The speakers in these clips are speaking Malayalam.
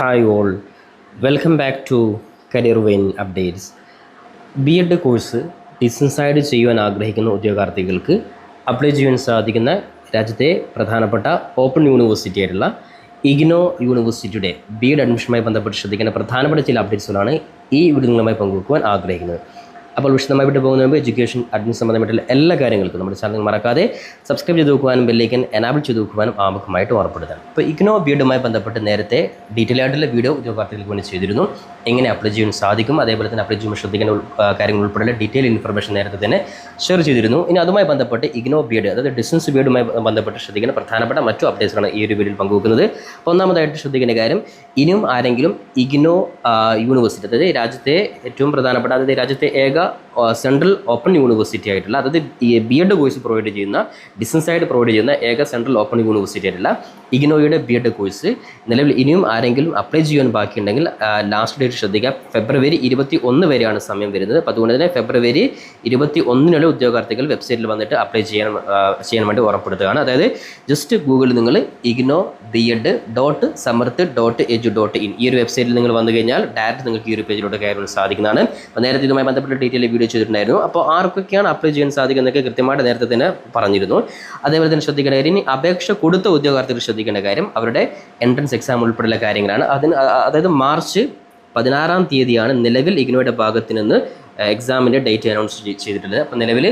Hi all, welcome back to career vein updates. B Ed course ഡിസ്റ്റൻസായിട്ട് ചെയ്യുവാൻ ആഗ്രഹിക്കുന്ന ഉദ്യോഗാർത്ഥികൾക്ക് അപ്ലൈ ചെയ്യാൻ സാധിക്കുന്ന രാജ്യത്തെ പ്രധാനപ്പെട്ട ഓപ്പൺ യൂണിവേഴ്സിറ്റി ആയിട്ടുള്ള ഇഗ്നോ യൂണിവേഴ്സിറ്റിയുടെ ബി എഡ് അഡ്മിഷനുമായി ബന്ധപ്പെട്ട് ശ്രദ്ധിക്കുന്ന പ്രധാനപ്പെട്ട ചില അപ്ഡേറ്റ്സുകളാണ് ഈ വീഡിയോകളുമായി പങ്കുവെക്കുവാൻ ആഗ്രഹിക്കുന്നത്. അപ്പോൾ വിശദമായിട്ട് പോകുന്ന മുമ്പ് എഡ്യൂക്കേഷൻ അഡ്മിഷൻ സംബന്ധമായിട്ടുള്ള എല്ലാ കാര്യങ്ങൾക്കും നമ്മുടെ ചാനൽ മറക്കാതെ സബ്സ്ക്രൈബ് ചെയ്ത് നോക്കുവാനും ബെല്ലൈക്കൻ എനാബിൾ ചെയ്ത് നോക്കുവാനും ആമുഖമായിട്ട് ഉറപ്പെടുത്താം. ഇപ്പോൾ ഇഗ്നോ ബി എഡുമായി ബന്ധപ്പെട്ട് നേരത്തെ ഡീറ്റെയിൽ ആയിട്ടുള്ള വീഡിയോ ഉദ്യോഗാർത്ഥികൾക്ക് വേണ്ടി ചെയ്തിരുന്നു. എങ്ങനെ അപ്ലൈ ചെയ്യാൻ സാധിക്കും, അതേപോലെ തന്നെ അപ്ലൈ ചെയ്യുമ്പോൾ ശ്രദ്ധിക്കേണ്ട കാര്യങ്ങൾ ഉൾപ്പെടെയുള്ള ഡീറ്റെയിൽ ഇൻഫർമേഷൻ നേരത്തെ തന്നെ ഷെയർ ചെയ്തിരുന്നു. ഇനി അതുമായി ബന്ധപ്പെട്ട് ഇഗ്നോ ബി എഡ്, അതായത് ഡിസ്റ്റൻസ് ബി എഡുമായി ബന്ധപ്പെട്ട് ശ്രദ്ധിക്കുന്ന പ്രധാനപ്പെട്ട മറ്റു അപ്ഡേറ്റ്സാണ് ഈ ഒരു വീഡിയോയിൽ പങ്കുവെക്കുന്നത്. അപ്പോൾ ഒന്നാമതായിട്ട് ശ്രദ്ധിക്കേണ്ട കാര്യം, ഇനിയും ആരെങ്കിലും ഇഗ്നോ യൂണിവേഴ്സിറ്റി, അതായത് രാജ്യത്തെ ഏറ്റവും പ്രധാനപ്പെട്ട, അതായത് രാജ്യത്തെ ഏക സെൻട്രൽ ഓപ്പൺ യൂണിവേഴ്സിറ്റി ആയിട്ടുള്ള, അതായത് ഈ ബി എഡ് കോഴ്സ് പ്രൊവൈഡ് ചെയ്യുന്ന, ഡിസ്റ്റൻസ് ആയിട്ട് പ്രൊവൈഡ് ചെയ്യുന്ന ഏക സെൻട്രൽ ഓപ്പൺ യൂണിവേഴ്സിറ്റി ആയിട്ടുള്ള ഇഗ്നോയുടെ ബി എഡ് കോഴ്സ് നിലവിൽ ഇനിയും ആരെങ്കിലും അപ്ലൈ ചെയ്യാൻ ബാക്കിയുണ്ടെങ്കിൽ ലാസ്റ്റ് ഡേറ്റ് ശ്രദ്ധിക്കുക. ഫെബ്രുവരി 21 വരെയാണ് സമയം വരുന്നത്. അപ്പോൾ അതുകൊണ്ട് തന്നെ ഫെബ്രുവരി 21 ഉദ്യോഗാർത്ഥികൾ വെബ്സൈറ്റിൽ വന്നിട്ട് അപ്ലൈ ചെയ്യാൻ വേണ്ടി ഉറപ്പെടുത്തുകയാണ്. അതായത് ജസ്റ്റ് ഗൂഗിളിൽ നിങ്ങൾ ഇഗ്നോ BEd.Samarth.edu.in ഈ ഒരു വെബ്സൈറ്റിൽ നിങ്ങൾ വന്നു കഴിഞ്ഞാൽ ഡയറക്റ്റ് നിങ്ങൾക്ക് ഈ ഒരു പേജിലോട്ട് കയറാൻ സാധിക്കുന്നതാണ്. അപ്പോൾ നേരത്തെ ഇതുമായി ബന്ധപ്പെട്ട ഡീറ്റെയിൽ വീഡിയോ ചെയ്തിട്ടുണ്ടായിരുന്നു. അപ്പോൾ ആർക്കൊക്കെയാണ് അപ്ലൈ ചെയ്യാൻ സാധിക്കുന്നതൊക്കെ കൃത്യമായിട്ട് നേരത്തെ തന്നെ പറഞ്ഞിരുന്നു. അതേപോലെ തന്നെ ശ്രദ്ധിക്കേണ്ട കാര്യം, ഇനി അപേക്ഷ കൊടുത്ത ഉദ്യോഗാർത്ഥികൾ ശ്രദ്ധിക്കേണ്ട കാര്യം, അവരുടെ എൻട്രൻസ് എക്സാം ഉൾപ്പെടെയുള്ള കാര്യങ്ങളാണ്. അതായത് മാർച്ച് 16 തീയതിയാണ് നിലവിൽ ഇഗ്നോയുടെ ഭാഗത്ത് നിന്ന് എക്സാമിൻ്റെ ഡേറ്റ് അനൗൺസ് ചെയ്തിട്ടുള്ളത്. അപ്പോൾ നിലവിൽ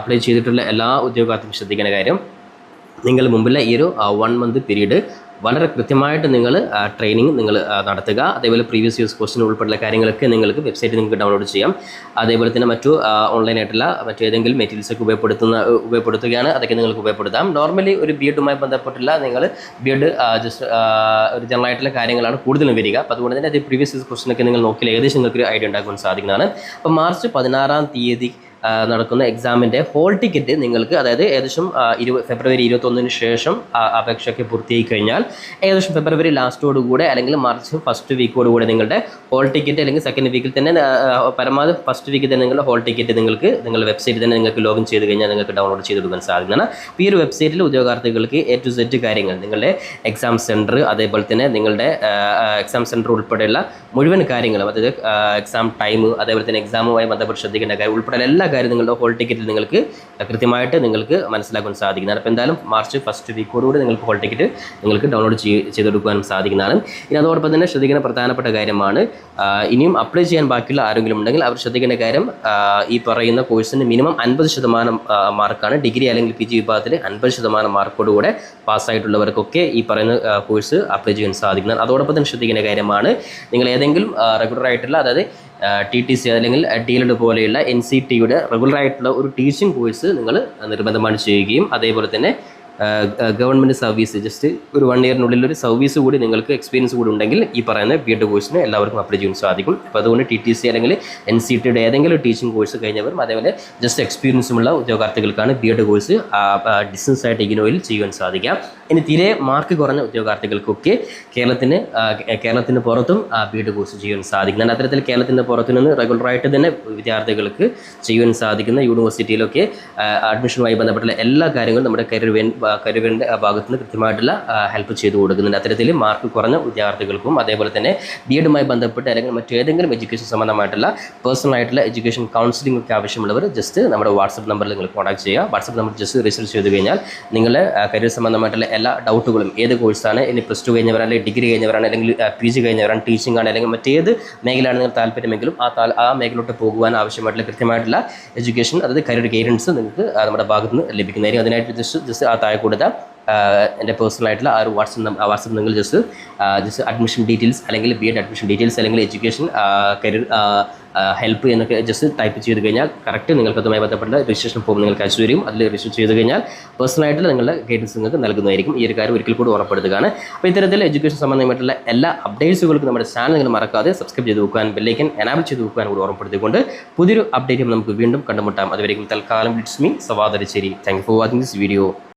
അപ്ലൈ ചെയ്തിട്ടുള്ള എല്ലാ ഉദ്യോഗാർത്ഥികളും ശ്രദ്ധിക്കേണ്ട കാര്യം, നിങ്ങൾ മുമ്പുള്ള ഈ ഒരു 1 മന്ത് പീരീഡ് വളരെ കൃത്യമായിട്ട് നിങ്ങൾ ട്രെയിനിങ് നിങ്ങൾ നടത്തുക. അതേപോലെ പ്രീവിയസ് ഇയേഴ്സ് ക്വസ്റ്റ്യൻ ഉൾപ്പെടെയുള്ള കാര്യങ്ങളൊക്കെ നിങ്ങൾക്ക് വെബ്സൈറ്റിൽ നിങ്ങൾക്ക് ഡൗൺലോഡ് ചെയ്യാം. അതേപോലെ തന്നെ മറ്റു ഓൺലൈനായിട്ടുള്ള മറ്റേതെങ്കിലും മെറ്റീരിയൽസൊക്കെ ഉപയോഗപ്പെടുത്തുകയാണ്, അതൊക്കെ നിങ്ങൾക്ക് ഉപയോഗപ്പെടുത്താം. നോർമലി ഒരു ബി എഡുമായി ബന്ധപ്പെട്ടുള്ള നിങ്ങൾ ബി എഡ് ജസ്റ്റ് ഒരു ജനറൽ ആയിട്ടുള്ള കാര്യങ്ങളാണ് കൂടുതലും വരിക. അപ്പോൾ അതുകൊണ്ട് തന്നെ അത് പ്രീവിയസ് ഇയേഴ്സ് ക്വസ്റ്റ്യനൊക്കെ നിങ്ങൾ നോക്കിയാൽ ഏകദേശം നിങ്ങൾക്ക് ഒരു ഐഡിയ ഉണ്ടാക്കാൻ സാധിക്കുന്നതാണ്. അപ്പോൾ മാർച്ച് 16 തീയതി നടക്കുന്ന എക്സാമിൻ്റെ ഹോൾ ടിക്കറ്റ് നിങ്ങൾക്ക്, അതായത് ഏകദേശം ഫെബ്രുവരി 21 ശേഷം അപേക്ഷയൊക്കെ പൂർത്തിയായി കഴിഞ്ഞാൽ ഏകദേശം ഫെബ്രുവരി ലാസ്റ്റോടുകൂടെ അല്ലെങ്കിൽ മാർച്ച് ഫസ്റ്റ് വീക്കോടുകൂടെ നിങ്ങളുടെ ഹോൾ ടിക്കറ്റ്, അല്ലെങ്കിൽ സെക്കൻഡ് വീക്കിൽ തന്നെ പരമാവധി ഫസ്റ്റ് വീക്കിൽ തന്നെ നിങ്ങളുടെ ഹോൾ ടിക്കറ്റ് നിങ്ങൾക്ക് നിങ്ങളുടെ വെബ്സൈറ്റിൽ തന്നെ നിങ്ങൾക്ക് ലോഗിൻ ചെയ്ത് കഴിഞ്ഞാൽ നിങ്ങൾക്ക് ഡൗൺലോഡ് ചെയ്തെടുക്കാൻ സാധിക്കുന്നതാണ്. അപ്പോൾ ഈ ഒരു വെബ്സൈറ്റിൽ ഉദ്യോഗാർത്ഥികൾക്ക് A to Z കാര്യങ്ങൾ, നിങ്ങളുടെ എക്സാം സെൻറ്റർ, അതേപോലെ തന്നെ നിങ്ങളുടെ എക്സാം സെൻറ്റർ ഉൾപ്പെടെയുള്ള മുഴുവൻ കാര്യങ്ങളും, അതായത് എക്സാം ടൈം, അതേപോലെ തന്നെ എക്സാമുമായി ബന്ധപ്പെട്ട് ശ്രദ്ധിക്കേണ്ട കാര്യം ഉൾപ്പെടെ എല്ലാ കാര്യം നിങ്ങളുടെ ഹോൾ ടിക്കറ്റിൽ നിങ്ങൾക്ക് കൃത്യമായിട്ട് നിങ്ങൾക്ക് മനസ്സിലാക്കാൻ സാധിക്കുന്നതാണ്. അപ്പോൾ എന്തായാലും മാർച്ച് ഫസ്റ്റ് വീക്കോടുകൂടി നിങ്ങൾക്ക് ഹോൾ ടിക്കറ്റ് നിങ്ങൾക്ക് ഡൗൺലോഡ് ചെയ്തെടുക്കാൻ സാധിക്കുന്നതാണ്. ഇനി അതോടൊപ്പം തന്നെ ശ്രദ്ധിക്കുന്ന പ്രധാനപ്പെട്ട കാര്യമാണ്, ഇനിയും അപ്ലൈ ചെയ്യാൻ ബാക്കിയുള്ള ആരെങ്കിലും ഉണ്ടെങ്കിൽ അവർ ശ്രദ്ധിക്കേണ്ട കാര്യം, ഈ പറയുന്ന കോഴ്സിന് മിനിമം 50% മാർക്കാണ്. ഡിഗ്രി അല്ലെങ്കിൽ PG വിഭാഗത്തിൽ 50% മാർക്കോടുകൂടെ പാസ്സായിട്ടുള്ളവർക്കൊക്കെ ഈ പറയുന്ന കോഴ്സ് അപ്ലൈ ചെയ്യാൻ സാധിക്കുന്നതാണ്. അതോടൊപ്പം തന്നെ ശ്രദ്ധിക്കേണ്ട കാര്യമാണ്, നിങ്ങൾ ഏതെങ്കിലും റെഗുലർ ആയിട്ടുള്ള, അതായത് TTC അല്ലെങ്കിൽ DLED പോലെയുള്ള NCTയുടെ റെഗുലർ ആയിട്ടുള്ള ഒരു ടീച്ചിങ് കോഴ്സ് നിങ്ങൾ നിർബന്ധമായിട്ട് ചെയ്യുകയും, അതേപോലെ തന്നെ ഗവൺമെൻറ് സർവീസ് ജസ്റ്റ് ഒരു 1 ഇയറിനുള്ളിൽ ഒരു സർവീസ് കൂടി നിങ്ങൾക്ക് എക്സ്പീരിയൻസ് കൂടി ഉണ്ടെങ്കിൽ ഈ പറയുന്ന ബി എഡ് കോഴ്സിന് എല്ലാവർക്കും അപ്ലൈ ചെയ്യാൻ സാധിക്കും. അപ്പോൾ അതുകൊണ്ട് TTC അല്ലെങ്കിൽ NCTയുടെ ഏതെങ്കിലും ടീച്ചിങ് കോഴ്സ് കഴിഞ്ഞവരും അതേപോലെ ജസ്റ്റ് എക്സ്പീരിയൻസുമുള്ള ഉദ്യോഗാർത്ഥികൾക്കാണ് ബി എഡ് കോഴ്സ് ഡിസ്റ്റൻസ് ആയിട്ട് ഇഗ്നോയിൽ ചെയ്യുവാൻ സാധിക്കുക. ഇനി തീരെ മാർക്ക് കുറഞ്ഞ ഉദ്യോഗാർത്ഥികൾക്കൊക്കെ കേരളത്തിന് പുറത്തും ബി എഡ് കോഴ്സ് ചെയ്യാൻ സാധിക്കുന്നതാണ്. അത്തരത്തിൽ കേരളത്തിൻ്റെ പുറത്തു നിന്ന് റെഗുലറായിട്ട് തന്നെ വിദ്യാർത്ഥികൾക്ക് ചെയ്യുവാൻ സാധിക്കുന്ന യൂണിവേഴ്സിറ്റിയിലൊക്കെ അഡ്മിഷനുമായി ബന്ധപ്പെട്ടുള്ള എല്ലാ കാര്യങ്ങളും നമ്മുടെ കരിയറിൻ്റെ ഭാഗത്ത് നിന്ന് കൃത്യമായിട്ടുള്ള ഹെൽപ്പ് ചെയ്തു കൊടുക്കുന്നുണ്ട്. അത്തരത്തിൽ മാർക്ക് കുറഞ്ഞ വിദ്യാർത്ഥികൾക്കും അതേപോലെ തന്നെ ബി എഡുമായി ബന്ധപ്പെട്ട് അല്ലെങ്കിൽ മറ്റേതെങ്കിലും എഡ്യൂക്കേഷൻ സംബന്ധമായിട്ടുള്ള പേഴ്സണൽ ആയിട്ടുള്ള എഡ്യൂക്കേഷൻ കൗൺസിലിംഗ് ഒക്കെ ആവശ്യമുള്ളവർ ജസ്റ്റ് നമ്മുടെ വാട്സപ്പ് നമ്പറിൽ നിങ്ങൾ കോൺടാക്ട് ചെയ്യുക. വാട്സപ്പ് നമ്പർ ജസ്റ്റ് റിസർച്ച് ചെയ്ത് കഴിഞ്ഞാൽ നിങ്ങളുടെ കരിയർ സംബന്ധമായിട്ടുള്ള എല്ലാ ഡൗട്ടുകളും, ഏത് കോഴ്സാണ്, ഇനി +2 കഴിഞ്ഞവരാണ്, അല്ലെങ്കിൽ ഡിഗ്രി കഴിഞ്ഞവരാണ്, അല്ലെങ്കിൽ PG കഴിഞ്ഞവരാണ്, ടീച്ചിങ് ആണ്, അല്ലെങ്കിൽ മറ്റേത് മേഖലയാണ് നിങ്ങൾ താല്പര്യമെങ്കിലും ആ മേഖലയോട്ട് പോകുവാൻ ആവശ്യമായിട്ടുള്ള കൃത്യമായിട്ടുള്ള എഡ്യൂക്കേഷൻ, അതായത് കരിയർ ഗൈഡൻസ് നിങ്ങൾക്ക് നമ്മുടെ ഭാഗത്ത് നിന്ന് ലഭിക്കുന്നതായിരിക്കും. അതിനായിട്ട് ജസ്റ്റ് ആ താഴെ കൊടുത്ത എൻ്റെ പേഴ്സണൽ ആയിട്ടുള്ള ആ ഒരു വാട്സപ്പ് നിങ്ങൾ ജസ്റ്റ് അഡ്മിഷൻ ഡീറ്റെയിൽസ്, അല്ലെങ്കിൽ ബി എഡ് അഡ്മിഷൻ ഡീറ്റെയിൽസ്, അല്ലെങ്കിൽ എഡ്യൂക്കേഷൻ കരിയർ ഹെൽപ്പ് എന്നൊക്കെ ജസ്റ്റ് ടൈപ്പ് ചെയ്ത് കഴിഞ്ഞാൽ കറക്റ്റ് നിങ്ങൾക്ക് അതുമായി ബന്ധപ്പെട്ട രജിസ്ട്രേഷൻ ഫോം നിങ്ങൾക്ക് അയച്ചു തരും. അതിൽ രജിസ്റ്റർ ചെയ്ത് കഴിഞ്ഞാൽ പേഴ്സണലായിട്ട് നിങ്ങളുടെ ഗൈഡൻസ് നിങ്ങൾക്ക് നൽകുന്നതായിരിക്കും. ഈ ഒരു കാര്യം ഒരിക്കൽ കൂടി ഉറപ്പെടുത്തുകയാണ്. അപ്പോൾ ഇത്തരത്തിൽ എഡ്യൂക്കേഷൻ സംബന്ധമായിട്ടുള്ള എല്ലാ അപ്ഡേറ്റ്സുകൾക്കും നമ്മുടെ ചാനൽ നിങ്ങൾ മറക്കാതെ സബ്സ്ക്രൈബ് ചെയ്ത് വെക്കാൻ, ബെല്ലൈക്കൻ എനാബിൾ ചെയ്ത് വെക്കാൻ കൂടി ഉറപ്പെടുത്തിക്കൊണ്ട് പുതിയൊരു അപ്ഡേറ്റും നമുക്ക് വീണ്ടും കണ്ടുമുട്ടാം. അതുവരെയും തൽക്കാലം it's me Savad Aricheri. Thank you for watching this video.